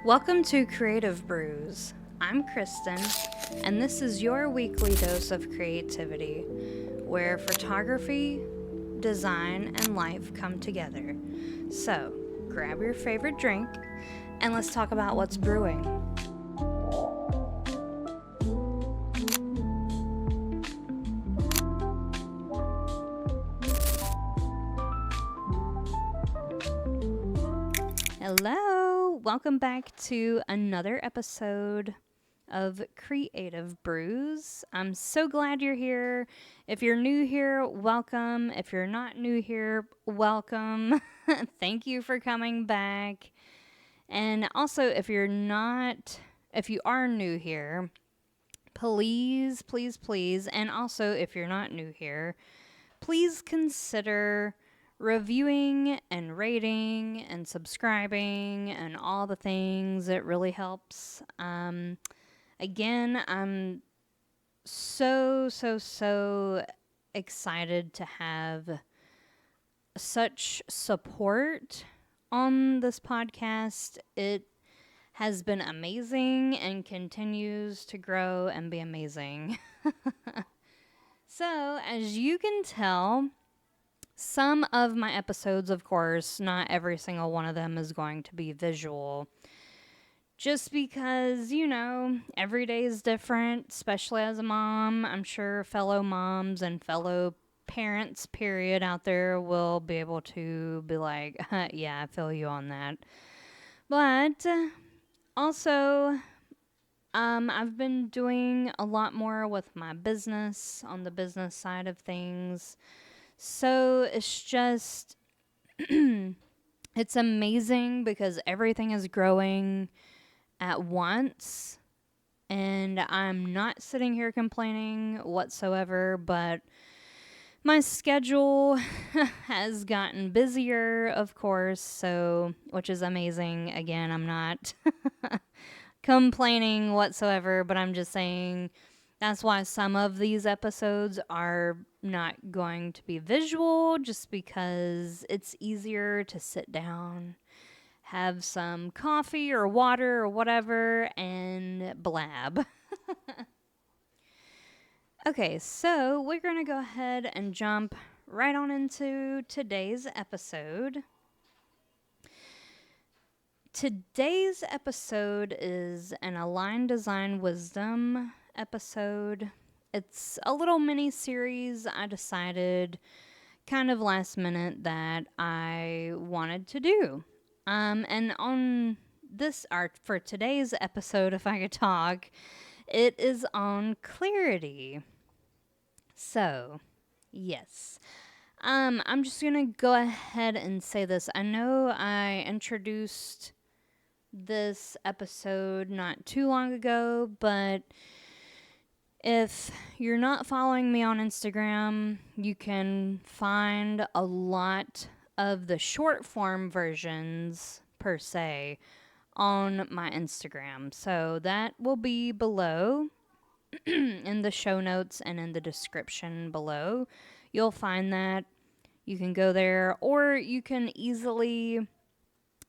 Welcome to Creative Brews. I'm Kristin, and this is your weekly dose of creativity, where photography, design, and life come together. So, grab your favorite drink, and let's talk about what's brewing. Hello! Welcome back to another episode of Creative Brews. I'm so glad you're here. If you're new here, welcome. If you're not new here, welcome. Thank you for coming back. And also, if you are new here, please, and also if you're not new here, please consider reviewing and rating and subscribing and all the things. It really helps. Again, I'm so excited to have such support on this podcast. It has been amazing and continues to grow and be amazing. So, as you can tell, some of my episodes, of course, not every single one of them is going to be visual. Just because, every day is different, especially as a mom. I'm sure fellow moms and fellow parents, period, out there will be able to be like, yeah, I feel you on that. But also, I've been doing a lot more with my business, on the business side of things. So it's just, it's amazing because everything is growing at once. And I'm not sitting here complaining whatsoever, but my schedule has gotten busier, of course, so, which is amazing. Again, I'm not complaining whatsoever, but I'm just saying that's why some of these episodes are not going to be visual, just because it's easier to sit down, have some coffee or water or whatever, and blab. Okay, so we're going to go ahead and jump right on into today's episode. Today's episode is an Align Design Wisdom episode. It's a little mini series I decided kind of last minute that I wanted to do. And on this art for today's episode, if I could talk, it is on clarity. So, yes. I'm just gonna go ahead and say this. I know I introduced this episode not too long ago, but if you're not following me on Instagram, you can find a lot of the short form versions, per se, on my Instagram. So that will be below in the show notes and in the description below. You'll find that. You can go there, or you can easily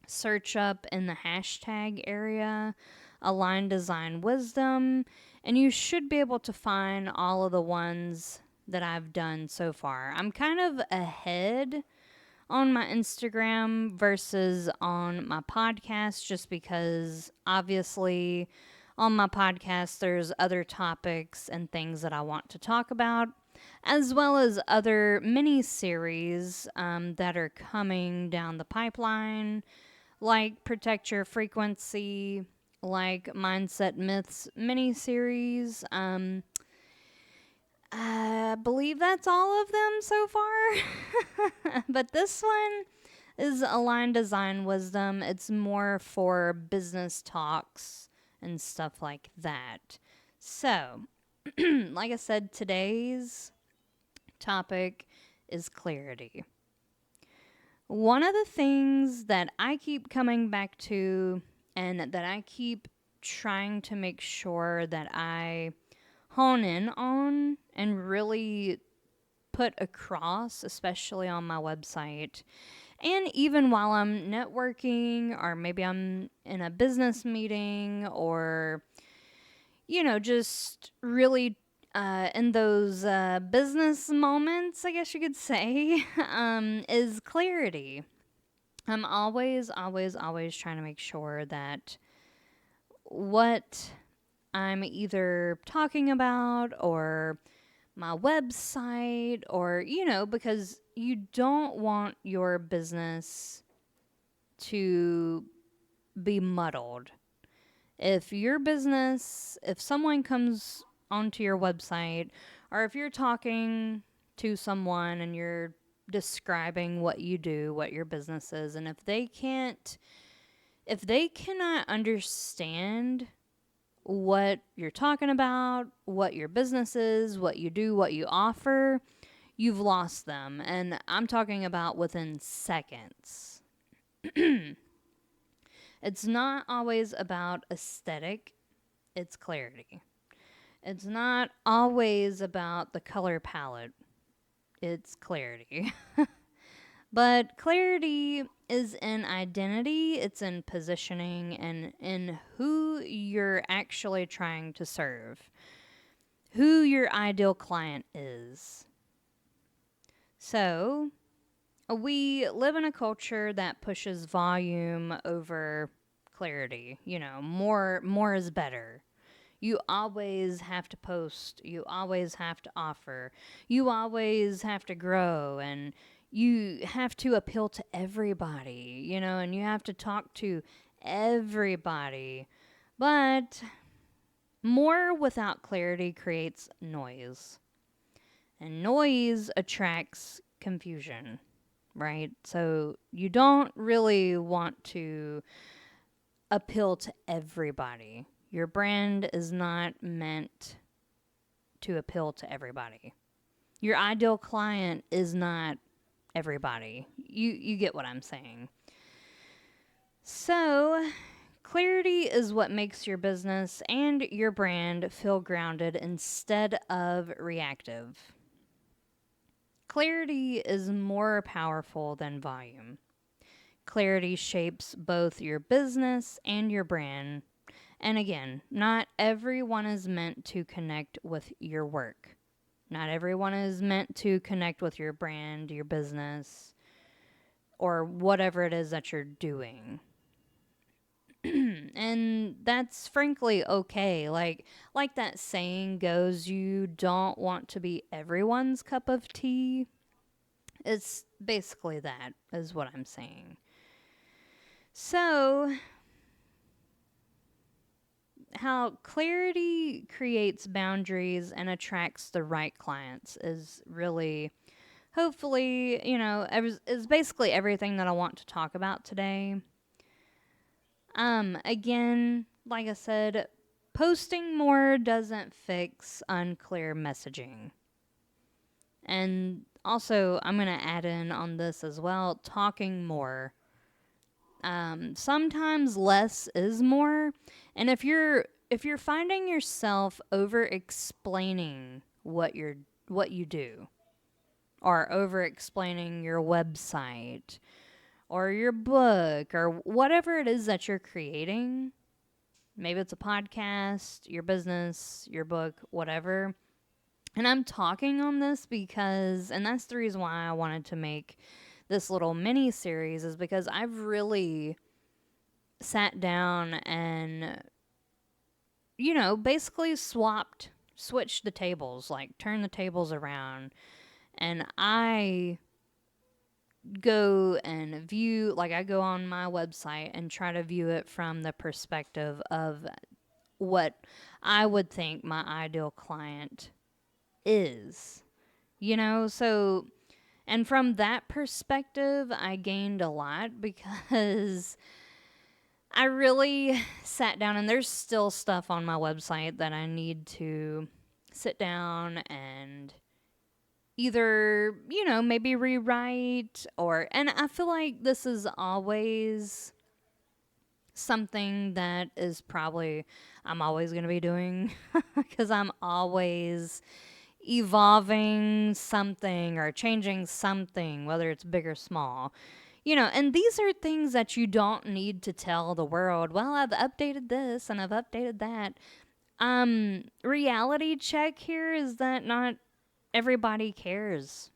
search up in the hashtag area Align Design Wisdom, and you should be able to find all of the ones that I've done so far. I'm kind of ahead on my Instagram versus on my podcast, just because obviously on my podcast there's other topics and things that I want to talk about, as well as other mini series that are coming down the pipeline, like Protect Your Frequency, like Mindset Myths mini series. I believe that's all of them so far. But this one is Align Design Wisdom. It's more for business talks and stuff like that. So, like I said, today's topic is clarity. One of the things that I keep coming back to and that I keep trying to make sure that I hone in on and really put across, especially on my website, And even while I'm networking, or maybe I'm in a business meeting, or, just really in those business moments, I guess you could say, is clarity. I'm always, always, always trying to make sure that what I'm either talking about, or my website, or, because you don't want your business to be muddled. If someone comes onto your website, or if you're talking to someone and you're describing what you do, what your business is, and if they cannot understand what you're talking about, what your business is, what you do, what you offer, you've lost them. And I'm talking about within seconds. It's not always about aesthetic, it's clarity. It's not always about the color palette, it's clarity. But clarity is in identity, it's in positioning, and in who you're actually trying to serve, who your ideal client is. So, we live in a culture that pushes volume over clarity. More is better. You always have to post, you always have to offer, you always have to grow, and you have to appeal to everybody, and you have to talk to everybody. But more without clarity creates noise, and noise attracts confusion, right? So you don't really want to appeal to everybody. Your brand is not meant to appeal to everybody. Your ideal client is not everybody. You get what I'm saying. So, clarity is what makes your business and your brand feel grounded instead of reactive. Clarity is more powerful than volume. Clarity shapes both your business and your brand. And again, not everyone is meant to connect with your work. Not everyone is meant to connect with your brand, your business, or whatever it is that you're doing. And that's frankly okay. Like that saying goes, you don't want to be everyone's cup of tea. It's basically that is what I'm saying. So, how clarity creates boundaries and attracts the right clients is really, hopefully, is basically everything that I want to talk about today. Again, like I said, posting more doesn't fix unclear messaging. And also, I'm going to add in on this as well, talking more. Sometimes less is more. And if you're finding yourself over explaining what you do, or over explaining your website or your book or whatever it is that you're creating, maybe it's a podcast, your business, your book, whatever. And I'm talking on this because, and that's the reason why I wanted to make this little mini series, is because I've really sat down and, basically switched the tables, like turned the tables around. And I go and view, like, I go on my website and try to view it from the perspective of what I would think my ideal client is, so, and from that perspective, I gained a lot because I really sat down, and there's still stuff on my website that I need to sit down and either, maybe rewrite, and I feel like this is always something that is probably, I'm always going to be doing because I'm always evolving something or changing something, whether it's big or small. And these are things that you don't need to tell the world. Well, I've updated this and I've updated that. Reality check here is that not everybody cares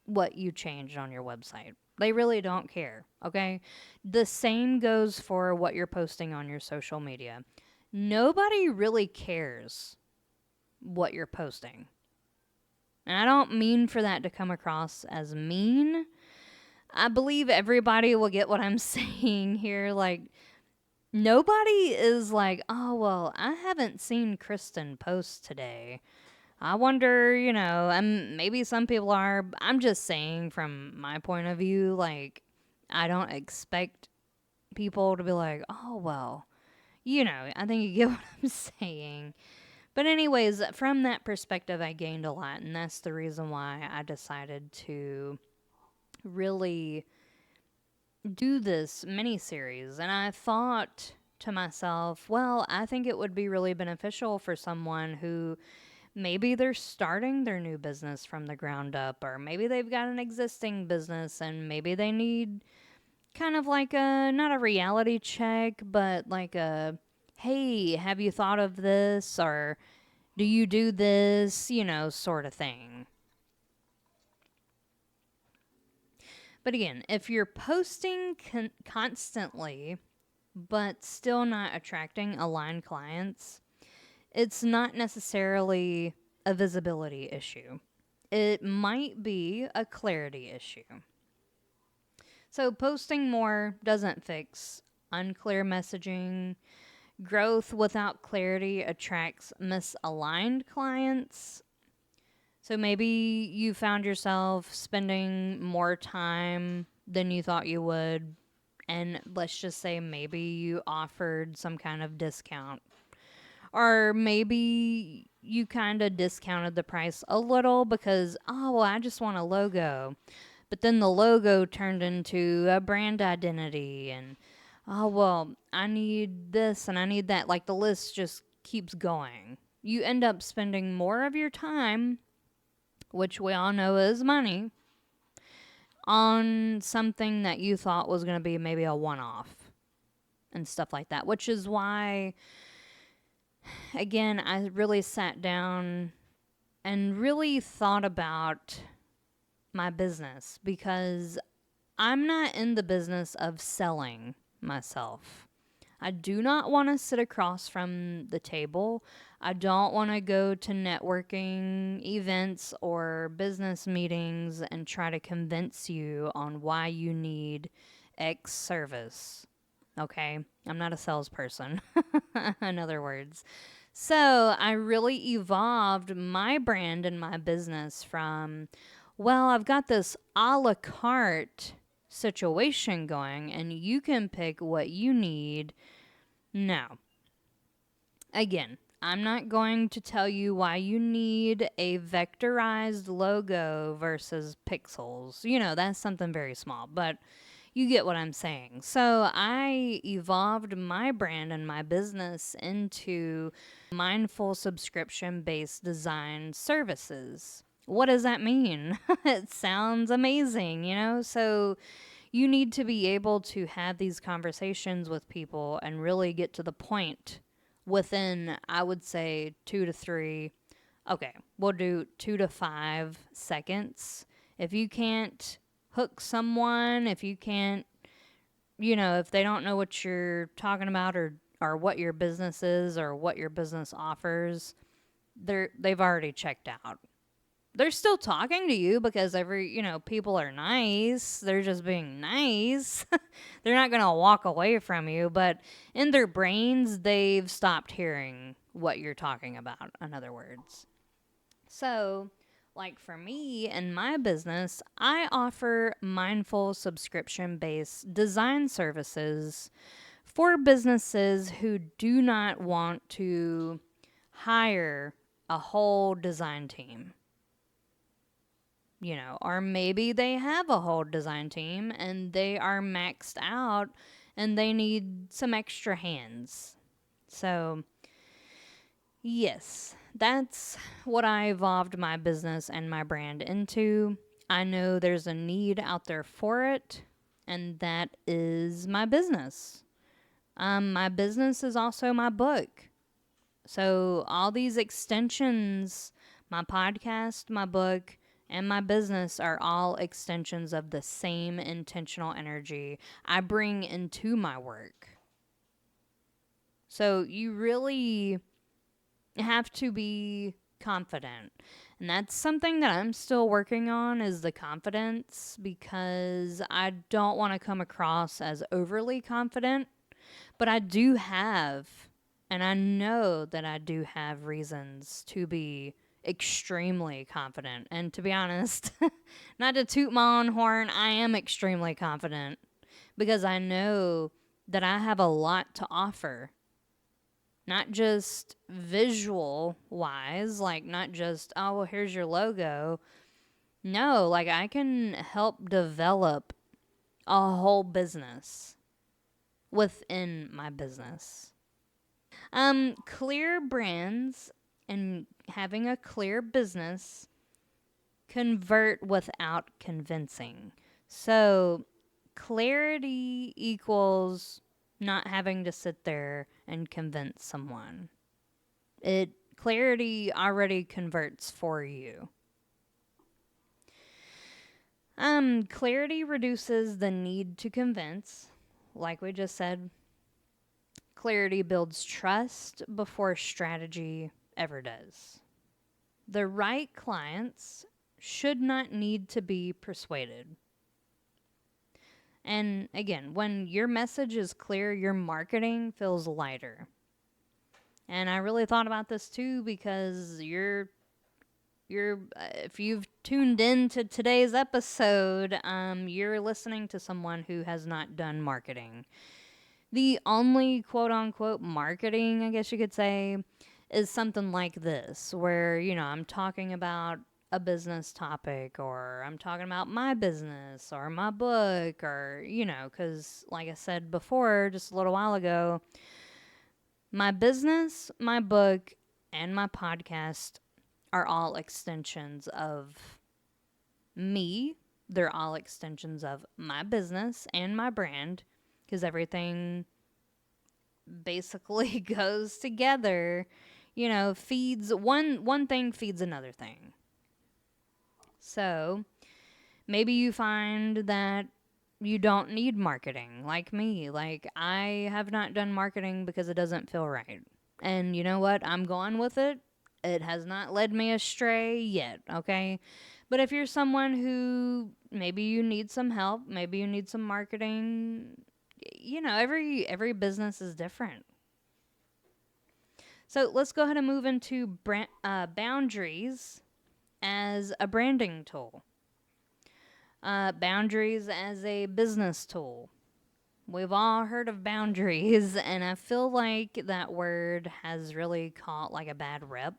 what you changed on your website. They really don't care, okay? The same goes for what you're posting on your social media. Nobody really cares what you're posting. And I don't mean for that to come across as mean. I believe everybody will get what I'm saying here. Like, nobody is like, oh, well, I haven't seen Kristin post today. I wonder, and maybe some people are. I'm just saying from my point of view, like, I don't expect people to be like, oh, well, I think you get what I'm saying. But anyways, from that perspective, I gained a lot, and that's the reason why I decided to really do this mini series. And I thought to myself, well, I think it would be really beneficial for someone who maybe they're starting their new business from the ground up, or maybe they've got an existing business and maybe they need kind of like not a reality check, but like a, hey, have you thought of this? Or do you do this? Sort of thing. But again, if you're posting constantly, but still not attracting aligned clients, it's not necessarily a visibility issue. It might be a clarity issue. So posting more doesn't fix unclear messaging. Growth without clarity attracts misaligned clients. So maybe you found yourself spending more time than you thought you would. And let's just say maybe you offered some kind of discount. Or maybe you kind of discounted the price a little because, oh, well, I just want a logo. But then the logo turned into a brand identity. And, oh, well, I need this and I need that. Like the list just keeps going. You end up spending more of your time, which we all know is money, on something that you thought was going to be maybe a one-off and stuff like that, which is why, again, I really sat down and really thought about my business, because I'm not in the business of selling myself. I do not want to sit across from the table. I don't want to go to networking events or business meetings and try to convince you on why you need X service. Okay? I'm not a salesperson, in other words. So I really evolved my brand and my business from, well, I've got this a la carte situation going and you can pick what you need. No. Again, I'm not going to tell you why you need a vectorized logo versus pixels. That's something very small, but you get what I'm saying. So I evolved my brand and my business into mindful subscription-based design services. What does that mean? It sounds amazing, So you need to be able to have these conversations with people and really get to the point within, I would say, 2 to 3. Okay, we'll do 2 to 5 seconds. If you can't hook someone, if you can't, if they don't know what you're talking about or what your business is or what your business offers, they've already checked out. They're still talking to you because people are nice. They're just being nice. They're not going to walk away from you, but in their brains, they've stopped hearing what you're talking about, in other words. So, like for me and my business, I offer mindful subscription-based design services for businesses who do not want to hire a whole design team. Or maybe they have a whole design team and they are maxed out and they need some extra hands. So, yes, that's what I evolved my business and my brand into. I know there's a need out there for it. and that is my business. My business is also my book. So all these extensions, my podcast, my book, and my business are all extensions of the same intentional energy I bring into my work. So you really have to be confident. And that's something that I'm still working on, is the confidence, because I don't want to come across as overly confident, but I do have, and I know that I do have reasons to be extremely confident. And to be honest, not to toot my own horn, I am extremely confident because I know that I have a lot to offer. Not just visual wise, like not just, oh, well, here's your logo. No, like I can help develop a whole business within my business. Clear brands and having a clear business convert without convincing. So, clarity equals not having to sit there and convince someone. Clarity already converts for you. Clarity reduces the need to convince. Like we just said, clarity builds trust before strategy ever does. The right clients should not need to be persuaded. And again, when your message is clear, your marketing feels lighter. And I really thought about this too, because if you've tuned in to today's episode, you're listening to someone who has not done marketing. The only quote unquote marketing, I guess you could say, is something like this, where, I'm talking about a business topic, or I'm talking about my business or my book, or, because like I said before, just a little while ago, my business, my book, and my podcast are all extensions of me. They're all extensions of my business and my brand, because everything basically goes together. Feeds one thing feeds another thing. So maybe you find that you don't need marketing, like me. Like, I have not done marketing because it doesn't feel right. And you know what? I'm going with it. It has not led me astray yet, okay? But if you're someone who maybe you need some help, maybe you need some marketing, every business is different. So let's go ahead and move into boundaries as a branding tool. Boundaries as a business tool. We've all heard of boundaries, and I feel like that word has really caught like a bad rep.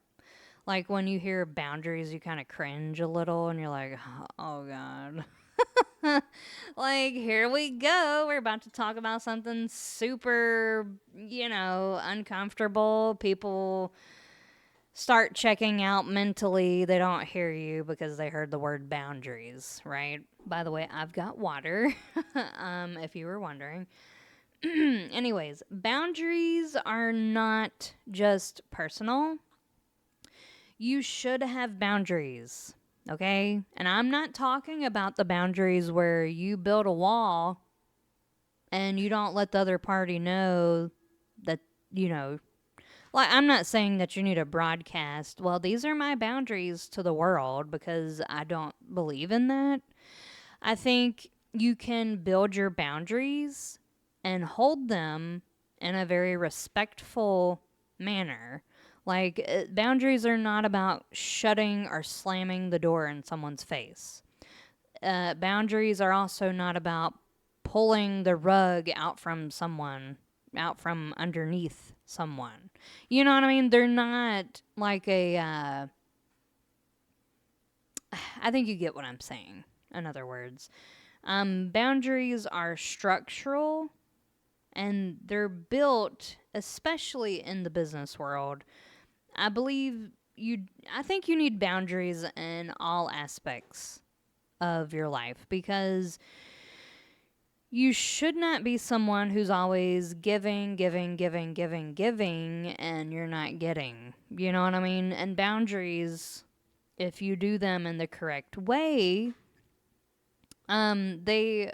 Like when you hear boundaries, you kind of cringe a little, and you're like, oh God. Like, here we go. We're about to talk about something super, uncomfortable. People start checking out mentally. They don't hear you because they heard the word boundaries, right? By the way, I've got water, if you were wondering. Anyways, boundaries are not just personal. You should have boundaries, okay? And I'm not talking about the boundaries where you build a wall and you don't let the other party know that, like, I'm not saying that you need to broadcast, well, these are my boundaries to the world, because I don't believe in that. I think you can build your boundaries and hold them in a very respectful manner. Like, boundaries are not about shutting or slamming the door in someone's face. Boundaries are also not about pulling the rug out from underneath someone. You know what I mean? They're not like I think you get what I'm saying, in other words. Boundaries are structural, and they're built, especially in the business world. I think you need boundaries in all aspects of your life, because you should not be someone who's always giving, giving, giving, giving, giving, and you're not getting. You know what I mean? And boundaries, if you do them in the correct way, they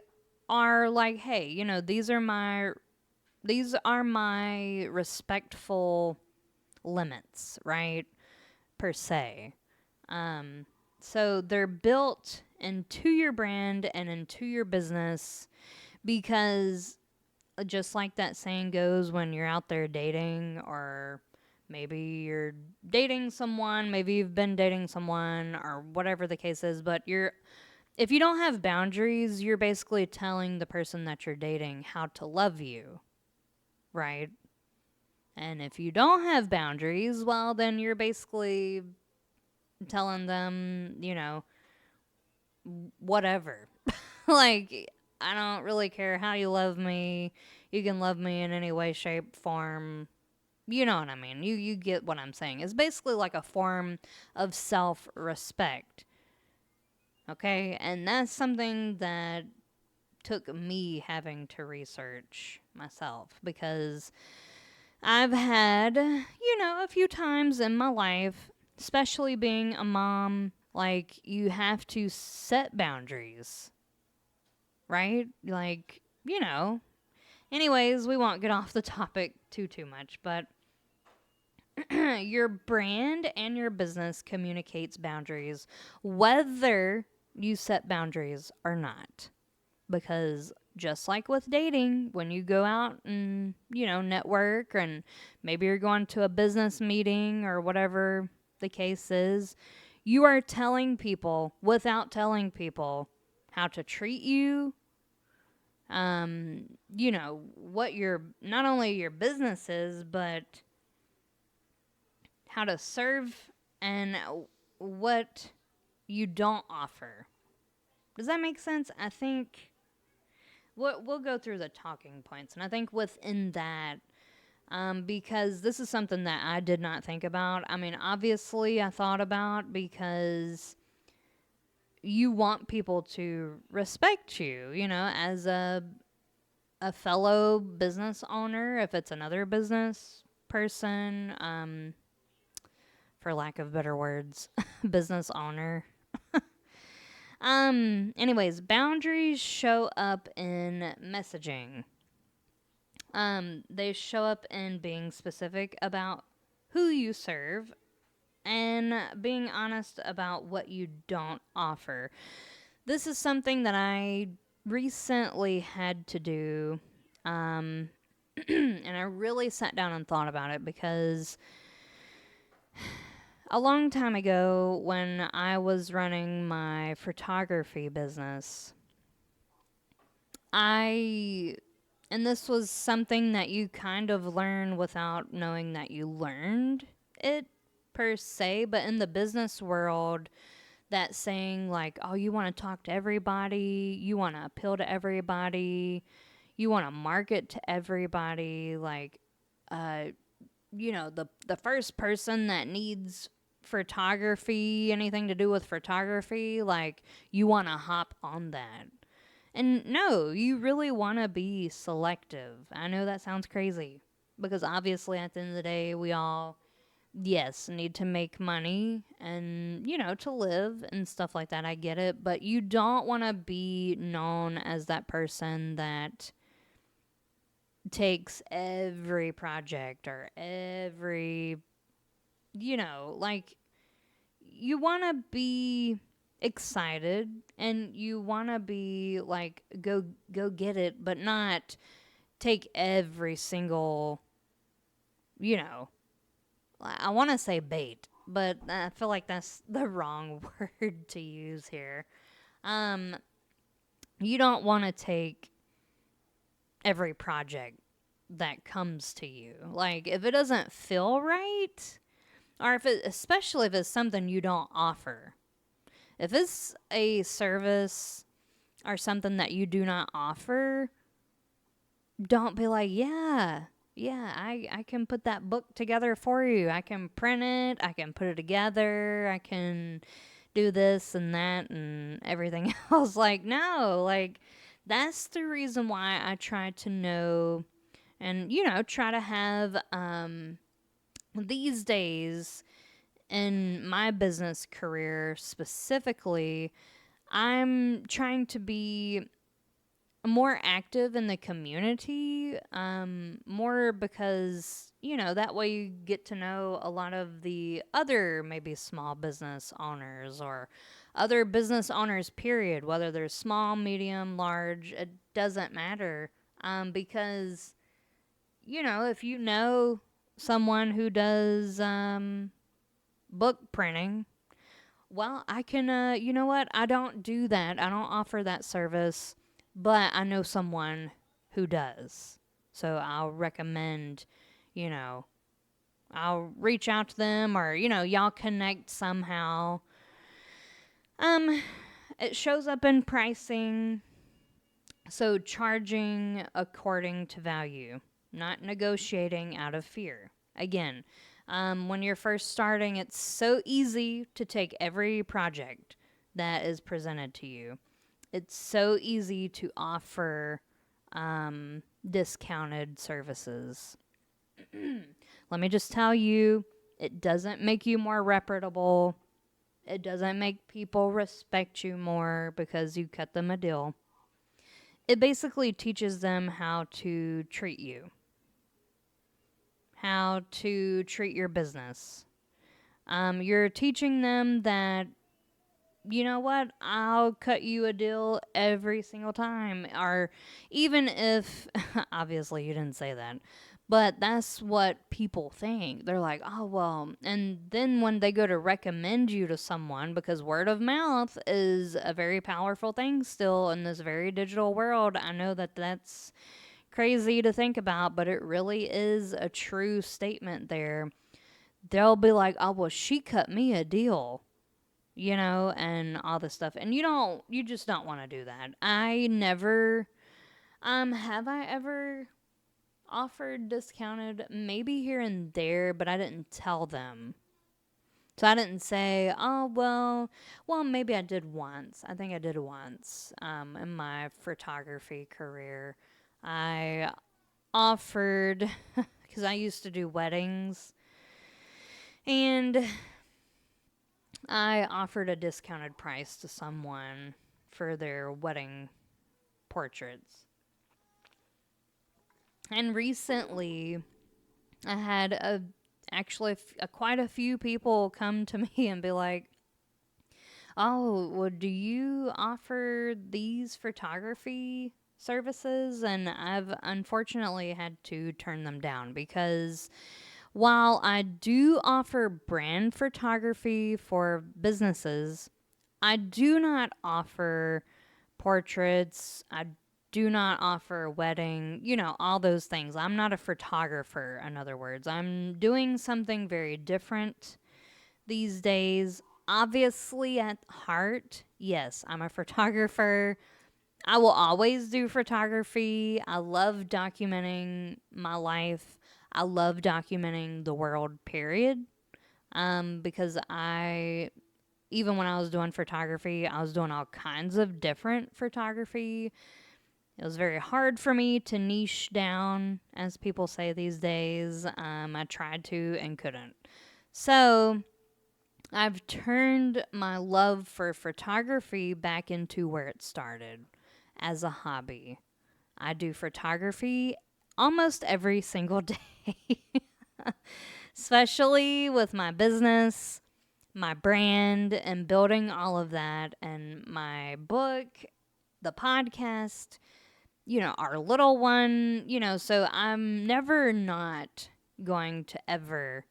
are like, hey, these are my respectful limits, right? Per se. So they're built into your brand and into your business because just like that saying goes, when you're out there dating, or maybe you're dating someone, maybe you've been dating someone, or whatever the case is, but if you don't have boundaries, you're basically telling the person that you're dating how to love you, right? And if you don't have boundaries, well, then you're basically telling them, whatever. Like, I don't really care how you love me. You can love me in any way, shape, form. You know what I mean. You get what I'm saying. It's basically like a form of self-respect. Okay? And that's something that took me having to research myself, because I've had, a few times in my life, especially being a mom, like, you have to set boundaries, right? Like, Anyways, we won't get off the topic too much, but your brand and your business communicates boundaries, whether you set boundaries or not. Because just like with dating, when you go out and, network, and maybe you're going to a business meeting or whatever the case is, you are telling people without telling people how to treat you, what your, not only your business is, but how to serve, and what you don't offer. Does that make sense? I think we'll go through the talking points, and I think within that, because this is something that I did not think about. I mean, obviously I thought about, because you want people to respect you, as a fellow business owner, if it's another business person, for lack of better words, business owner. Anyways, boundaries show up in messaging. They show up in being specific about who you serve and being honest about what you don't offer. This is something that I recently had to do, and I really sat down and thought about it, because a long time ago, when I was running my photography business, and this was something that you kind of learn without knowing that you learned it per se, but in the business world, that saying like, oh, you want to talk to everybody, you want to appeal to everybody, you want to market to everybody, like, the first person that needs photography, anything to do with photography, like, you want to hop on that. And no, you really want to be selective. I know that sounds crazy, because obviously at the end of the day, we all, yes, need to make money and, to live and stuff like that. I get it. But you don't want to be known as that person that takes every project or every, like, you want to be excited, and you want to be like, go get it, but not take every single, I want to say bait, but I feel like that's the wrong word to use here. You don't want to take every project that comes to you. Like, if it doesn't feel right, or especially if it's something you don't offer. If it's a service or something that you do not offer, don't be like, yeah, I can put that book together for you. I can print it. I can put it together. I can do this and that and everything else. Like, no, like, That's the reason why I try to know and, try to have these days in my business career specifically, I'm trying to be more active in the community, more because, that way you get to know a lot of the other maybe small business owners or other business owners, period, whether they're small, medium, large, it doesn't matter. Because, if you know someone who does book printing, well, I can, you know what? I don't do that. I don't offer that service, but I know someone who does. So I'll recommend, you know, I'll reach out to them or, y'all connect somehow. Um, it shows up in pricing. So charging according to value, not negotiating out of fear. Again, when you're first starting, it's so easy to take every project that is presented to you. It's so easy to offer discounted services. Let me just tell you, it doesn't make you more reputable. It doesn't make people respect you more because you cut them a deal. It basically teaches them how to treat you, how to treat your business. You're teaching them that, you know what, I'll cut you a deal every single time. Or even if, obviously, you didn't say that. But that's what people think. They're like, oh, well. And then when they go to recommend you to someone, because word of mouth is a very powerful thing still in this very digital world. I know that that's crazy to think about, but it really is a true statement there. They'll be like, oh, well, she cut me a deal, and all this stuff. And you just don't want to do that. I never, have I ever offered discounted? Maybe here and there, but I didn't tell them. So I didn't say, oh, well, maybe I did once. I think I did once, in my photography career. I offered, because I used to do weddings, and I offered a discounted price to someone for their wedding portraits. And recently, I had quite a few people come to me and be like, "Oh, well, do you offer these photography services?" And I've unfortunately had to turn them down because while I do offer brand photography for businesses, I do not offer portraits. I do not offer wedding, all those things. I'm not a photographer, in other words. I'm doing something very different these days. Obviously, at heart, yes, I'm a photographer. I will always do photography. I love documenting my life. I love documenting the world, period. Because even when I was doing photography, I was doing all kinds of different photography. It was very hard for me to niche down, as people say these days. I tried to and couldn't. So I've turned my love for photography back into where it started, as a hobby. I do photography almost every single day, especially with my business, my brand, and building all of that, and my book, the podcast, our little one, so I'm never not going to ever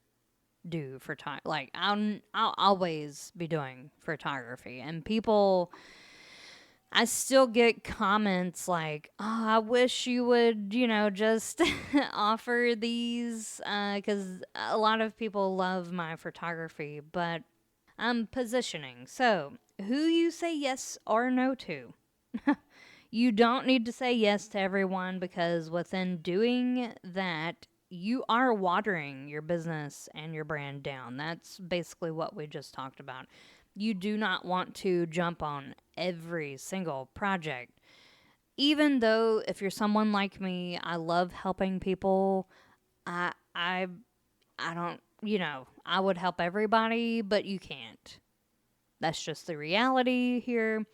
do like I'll always be doing photography. And people, I still get comments like, "Oh, I wish you would, just offer these," because a lot of people love my photography, but I'm positioning. So, who you say yes or no to? You don't need to say yes to everyone, because within doing that, you are watering your business and your brand down. That's basically what we just talked about. You do not want to jump on every single project. even though if you're someone like me, I love helping people. I I I don't, I would help everybody, but you can't. That's just the reality here.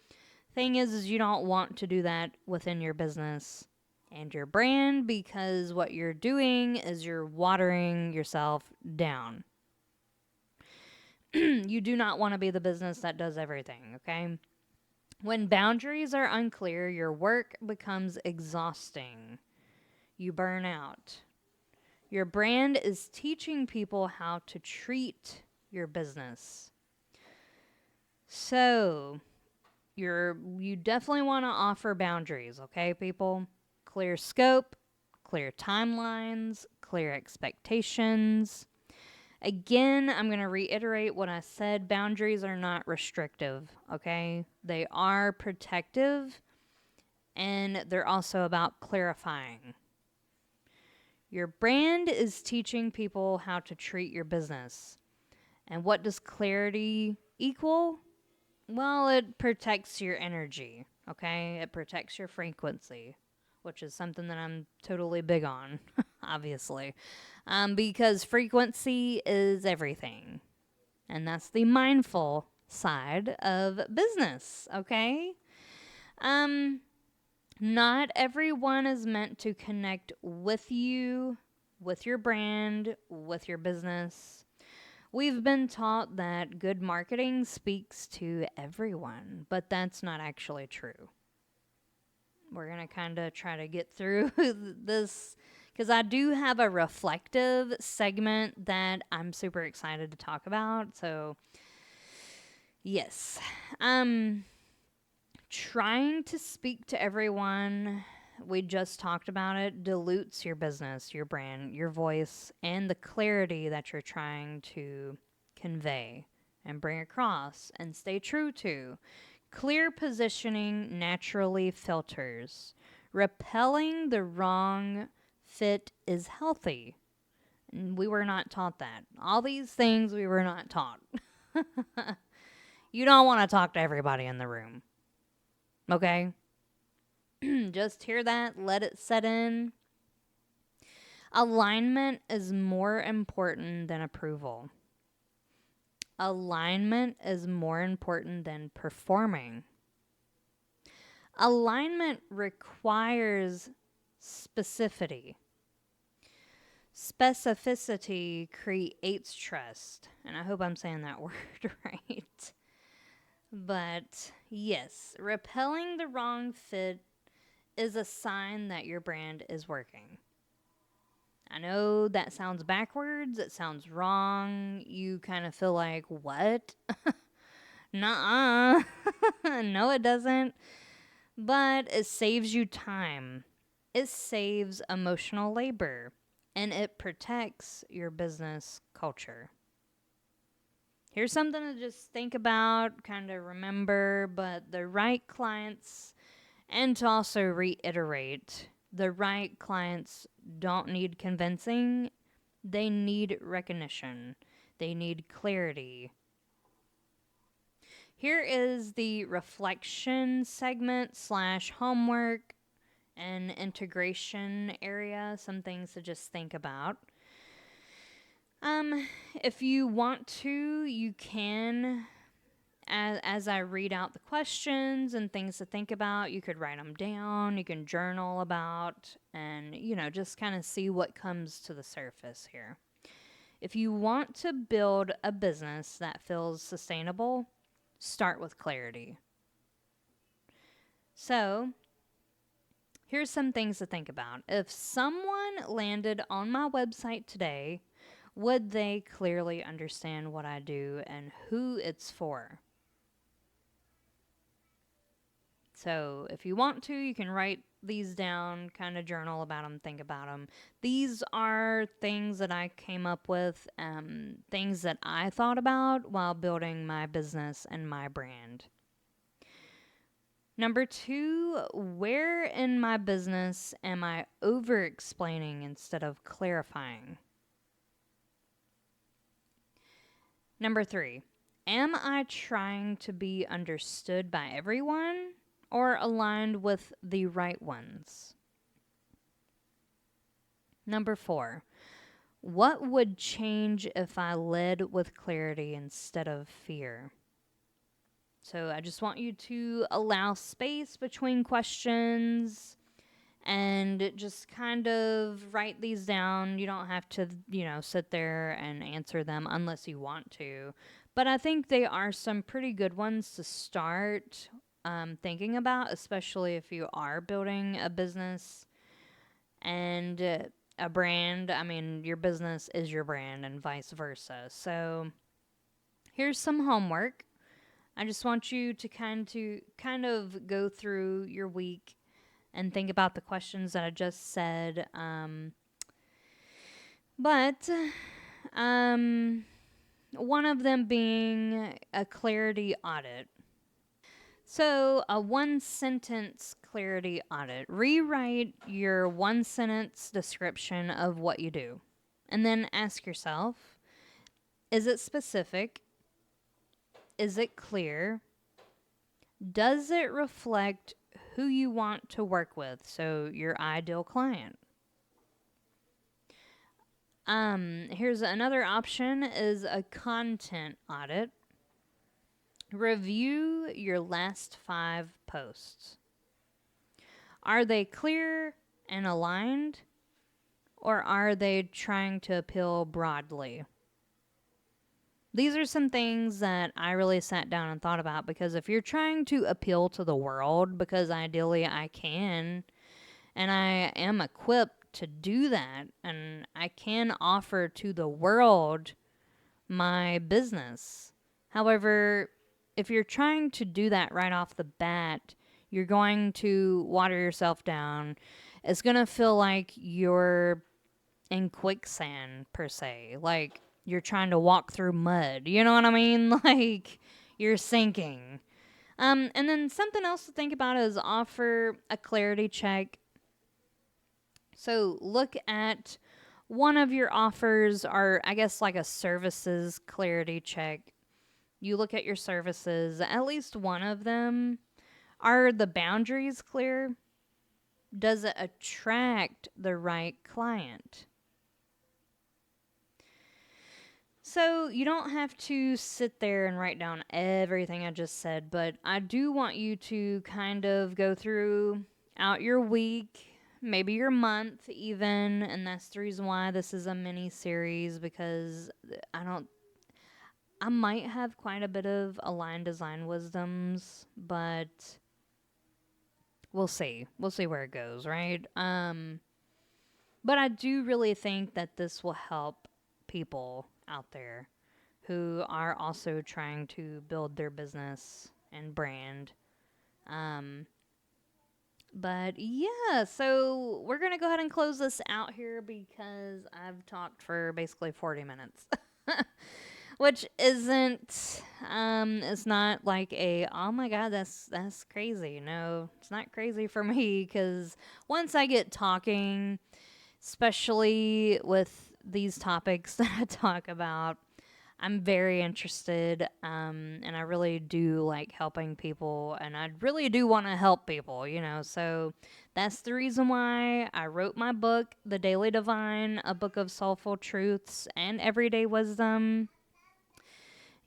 Thing is you don't want to do that within your business and your brand, because what you're doing is you're watering yourself down. You do not want to be the business that does everything, okay? When boundaries are unclear, your work becomes exhausting. You burn out. Your brand is teaching people how to treat your business. So, you definitely want to offer boundaries, okay, people? Clear scope, clear timelines, clear expectations. Again, I'm going to reiterate what I said. Boundaries are not restrictive, okay? They are protective, and they're also about clarifying. Your brand is teaching people how to treat your business. And what does clarity equal? Well, it protects your energy, okay? It protects your frequency, which is something that I'm totally big on, obviously. Because frequency is everything. And that's the mindful side of business, okay? Not everyone is meant to connect with you, with your brand, with your business. We've been taught that good marketing speaks to everyone, but that's not actually true. We're going to kind of try to get through this because I do have a reflective segment that I'm super excited to talk about. So, yes. Trying to speak to everyone, we just talked about it, dilutes your business, your brand, your voice, and the clarity that you're trying to convey and bring across and stay true to. Clear positioning naturally filters. Repelling the wrong fit is healthy. And we were not taught that. All these things we were not taught. You don't want to talk to everybody in the room. Okay? Just hear that, let it set in. Alignment is more important than approval. Alignment is more important than performing. Alignment requires specificity. Specificity creates trust. And I hope I'm saying that word right. But yes, repelling the wrong fit is a sign that your brand is working. I know that sounds backwards. It sounds wrong. You kind of feel like, what? Nuh-uh. No, it doesn't. But it saves you time. It saves emotional labor. And it protects your business culture. Here's something to just think about, kind of remember, but the right clients, and to also reiterate, the right clients don't need convincing. They need recognition. They need clarity. Here is the reflection segment / homework and integration area. Some things to just think about. If you want to, you can, as I read out the questions and things to think about, you could write them down, you can journal about, and, just kind of see what comes to the surface here. If you want to build a business that feels sustainable, start with clarity. So, here's some things to think about. If someone landed on my website today, would they clearly understand what I do and who it's for? So if you want to, you can write these down, kind of journal about them, think about them. These are things that I came up with, things that I thought about while building my business and my brand. Number 2, where in my business am I over-explaining instead of clarifying? Number 3, am I trying to be understood by everyone, or aligned with the right ones? Number 4, what would change if I led with clarity instead of fear? So I just want you to allow space between questions and just kind of write these down. You don't have to, sit there and answer them unless you want to. But I think they are some pretty good ones to start thinking about, especially if you are building a business and a brand. I mean, your business is your brand and vice versa. So here's some homework. I just want you to kind of go through your week and think about the questions that I just said. But one of them being a clarity audit. So, a 1 sentence clarity audit. Rewrite your 1 sentence description of what you do. And then ask yourself, is it specific? Is it clear? Does it reflect who you want to work with? So, your ideal client. Here's another option is a content audit. Review your last 5 posts. Are they clear and aligned, or are they trying to appeal broadly? These are some things that I really sat down and thought about, because if you're trying to appeal to the world, because ideally I can, and I am equipped to do that, and I can offer to the world my business. However, if you're trying to do that right off the bat, you're going to water yourself down. It's going to feel like you're in quicksand, per se. Like you're trying to walk through mud. You know what I mean? Like you're sinking. And then something else to think about is offer a clarity check. So look at one of your offers, or I guess like a services clarity check. You look at your services, at least one of them. Are the boundaries clear? Does it attract the right client? So you don't have to sit there and write down everything I just said, but I do want you to kind of go through out your week, maybe your month even, and that's the reason why this is a mini series, because I might have quite a bit of aligned design wisdoms, but we'll see. We'll see where it goes, right? But I do really think that this will help people out there who are also trying to build their business and brand. Um, but yeah, so we're going to go ahead and close this out here because I've talked for basically 40 minutes. Which isn't it's not like a, oh my god, that's crazy. No, it's not crazy for me, because once I get talking, especially with these topics that I talk about, I'm very interested, and I really do like helping people, and I really do want to help people, so that's the reason why I wrote my book, The Daily Divine, a book of soulful truths and everyday wisdom.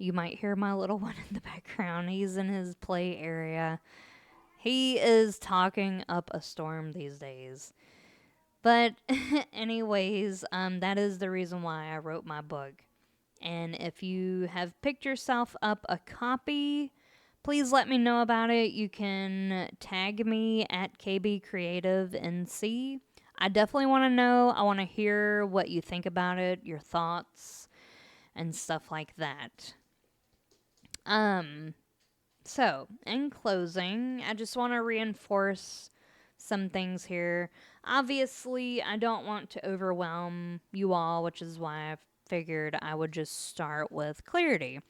You might hear my little one in the background. He's in his play area. He is talking up a storm these days. But anyways, that is the reason why I wrote my book. And if you have picked yourself up a copy, please let me know about it. You can tag me at KBCreativeNC. I definitely want to know. I want to hear what you think about it, your thoughts, and stuff like that. So, in closing, I just want to reinforce some things here. Obviously, I don't want to overwhelm you all, which is why I figured I would just start with clarity.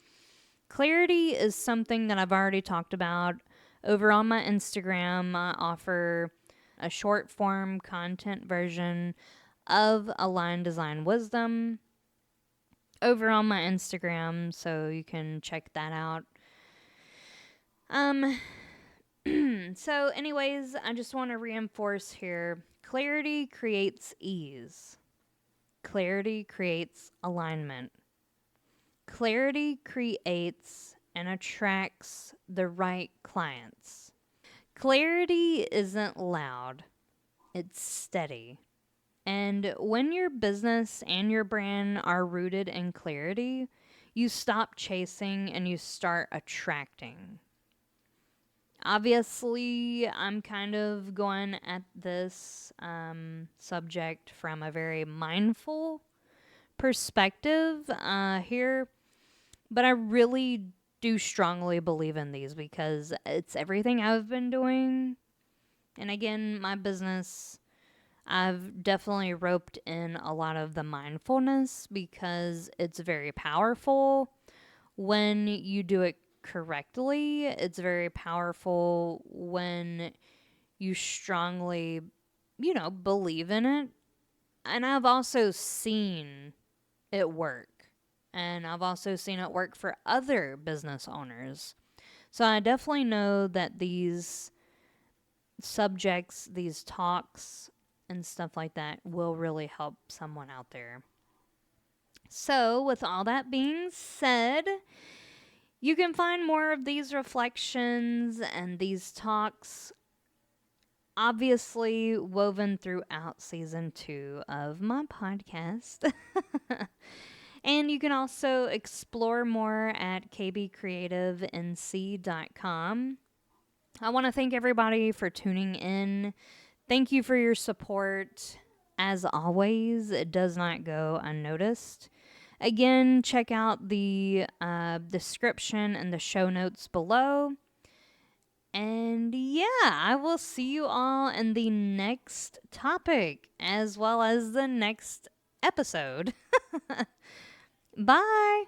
Clarity is something that I've already talked about over on my Instagram. I offer a short form content version of Aligned Design Wisdom over on my Instagram, so you can check that out. So, anyways, I just want to reinforce here clarity creates ease, clarity creates alignment, clarity creates and attracts the right clients. Clarity isn't loud, it's steady. And when your business and your brand are rooted in clarity, you stop chasing and you start attracting. Obviously, I'm kind of going at this subject from a very mindful perspective here, but I really do strongly believe in these because it's everything I've been doing. And again, my business, I've definitely roped in a lot of the mindfulness because it's very powerful when you do it correctly. It's very powerful when you strongly, believe in it. And I've also seen it work. And I've also seen it work for other business owners. So I definitely know that these subjects, these talks, and stuff like that will really help someone out there. So, with all that being said, you can find more of these reflections and these talks obviously woven throughout season 2 of my podcast. And you can also explore more at KBCreativeNC.com. I want to thank everybody for tuning in. Thank you for your support. As always, it does not go unnoticed. Again, check out the description and the show notes below. And yeah, I will see you all in the next topic as well as the next episode. Bye.